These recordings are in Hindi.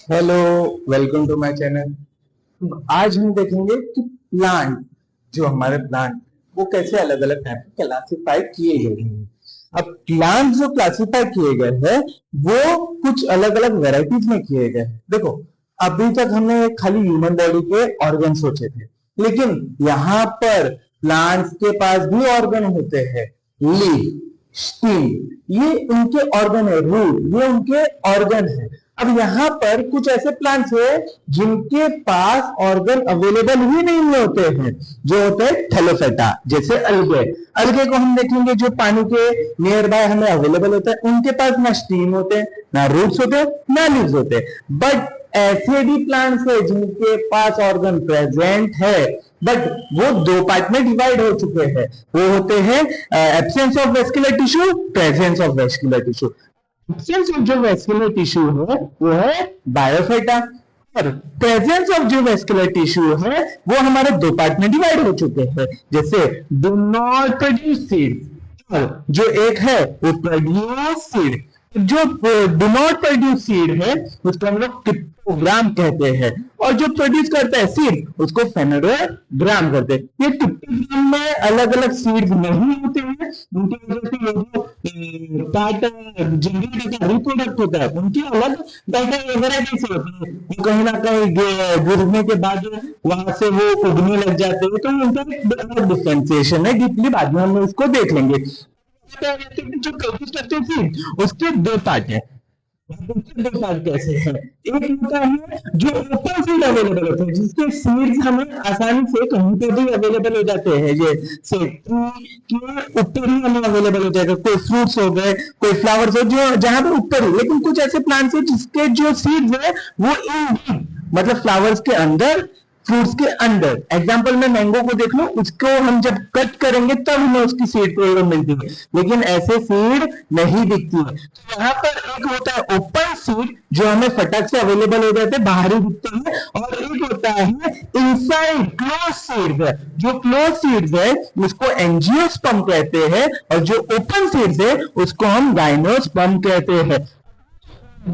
Hello, welcome to my channel. आज हम देखेंगे कि प्लांट, जो हमारे प्लांट वो कैसे अलग अलग टाइप में क्लासिफाई किए गए हैं। अब प्लांट जो क्लासिफाई किए गए हैं वो कुछ अलग अलग वेराइटीज में किए गए हैं। देखो, अभी तक हमने खाली ह्यूमन बॉडी के ऑर्गन सोचे थे, लेकिन यहाँ पर प्लांट्स के पास भी ऑर्गन होते हैं। लीफ, स्टीम, ये उनके ऑर्गन है। रूट, ये उनके ऑर्गन है। अब यहाँ पर कुछ ऐसे प्लांट्स है जिनके पास ऑर्गन अवेलेबल ही नहीं होते हैं, जो होते हैं थैलोफाइटा, जैसे अलगे। अलगे को हम देखेंगे जो पानी के नियर बाय हमें अवेलेबल होता है, उनके पास ना स्टीम होते हैं, ना रूट्स होते हैं, ना लीव्स होते हैं। बट ऐसे भी प्लांट्स है जिनके पास ऑर्गन प्रेजेंट है, बट वो दो पार्ट में डिवाइड हो चुके हैं। वो होते हैं absence of vascular tissue, presence of vascular tissue. Absence of जो वेस्कुलर टिश्यू है वो है बायोफाइटा, और प्रेजेंस ऑफ जो वेस्कुलर टिश्यू है वो हमारे दो पार्ट में डिवाइड हो चुके हैं। जैसे डू नॉट प्रोड्यूस सीड, और जो एक है वो प्रोड्यूस सीड। जो डू नॉट प्रोड्यूस सीड है उसको हम लोग क्रिप्टोग्राम कहते हैं, और जो प्रोड्यूस करता है सीड उसको फेनोग्राम कहते हैं। ये क्रिप्टोग्राम में अलग अलग सीड्स नहीं होते हैं, उनकी वजह से ये जो पार्ट जनरेट का रिप्रोडक्ट होता है उनकी अलग डाटा वैरायटी से होती है। वो कहीं ना कहीं गिरने के बाद वहां से वो उगने लग जाते हैं, तो उनका डिफरेंशिएशन है। डीपली बाद में हम उसको देख लेंगे। जो स्ट्रक्चर थी उसके दो पार्ट है। दो पार्ट कैसे हैं? एक होता है जो ओपन सीड अवेलेबल होते हैं, जिसके सीड्स हमें आसानी से कहीं पे भी अवेलेबल हो जाते हैं। जैसे ट्री के ऊपर ही हमें अवेलेबल हो जाएगा। कोई फ्रूट्स हो गए, कोई फ्लावर्स हो, जो जहां पर ऊपर ही। लेकिन कुछ ऐसे प्लांट्स है जिसके जो सीड्स है वो इन, मतलब फ्लावर्स के अंदर, फ्रूट्स के अंदर। एग्जाम्पल में मैंगो को देख लो, उसको हम जब कट करेंगे तब हमें उसकी सीड मिलती है, लेकिन ऐसे सीड नहीं दिखती है। तो यहाँ पर एक होता है ओपन सीड जो हमें फटक से अवेलेबल हो जाते हैं, बाहरी दिखते हैं, और एक होता है इनसाइड क्लोज सीड्स। जो क्लोज सीड्स है उसको एंजियोस्पर्म कहते हैं, और जो ओपन सीड्स है उसको हम गाइनोस्पर्म कहते हैं।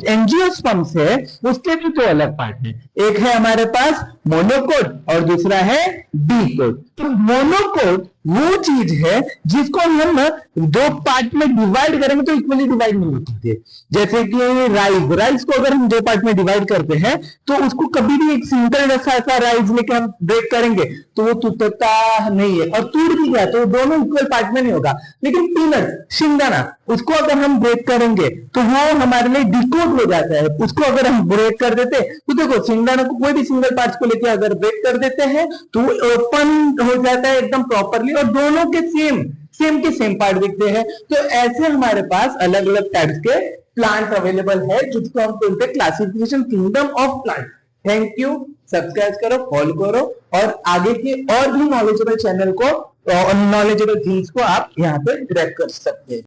एंजियोस्पर्म्स है उसके भी दो अलग पार्ट है। एक है हमारे पास मोनोकोट और दूसरा है डीकोट। तो मोनोकोट वो चीज है जिसको हम दो पार्ट में डिवाइड करेंगे तो इक्वली डिवाइड नहीं होती है। जैसे कि राइस को अगर हम दो पार्ट में डिवाइड करते हैं तो उसको कभी भी एक सिंगल ऐसा राइस लेके हम ब्रेक करेंगे तो वो टूटता नहीं है, और टूट भी गया तो दोनों इक्वल पार्ट में नहीं होगा। लेकिन पीनट, शिंगदाना, उसको अगर हम ब्रेक करेंगे तो वो हमारे लिए डिकोड हो जाता है। उसको अगर हम ब्रेक कर देते तो देखो, शिंगदाना को कोई भी सिंगल पार्ट को लेके अगर ब्रेक कर देते हैं तो ओपन हो जाता है एकदम प्रॉपरली, और दोनों के सेम पार्ट दिखते हैं। तो ऐसे हमारे पास अलग अलग टाइप्स के प्लांट अवेलेबल है, जिसको हम बोलते हैं classification kingdom of plant. Thank you. Subscribe करो, फॉलो करो, और आगे के और भी नॉलेजेबल चैनल को और नॉलेजेबल थिंग्स को आप यहाँ पे ग्रैब कर सकते हैं।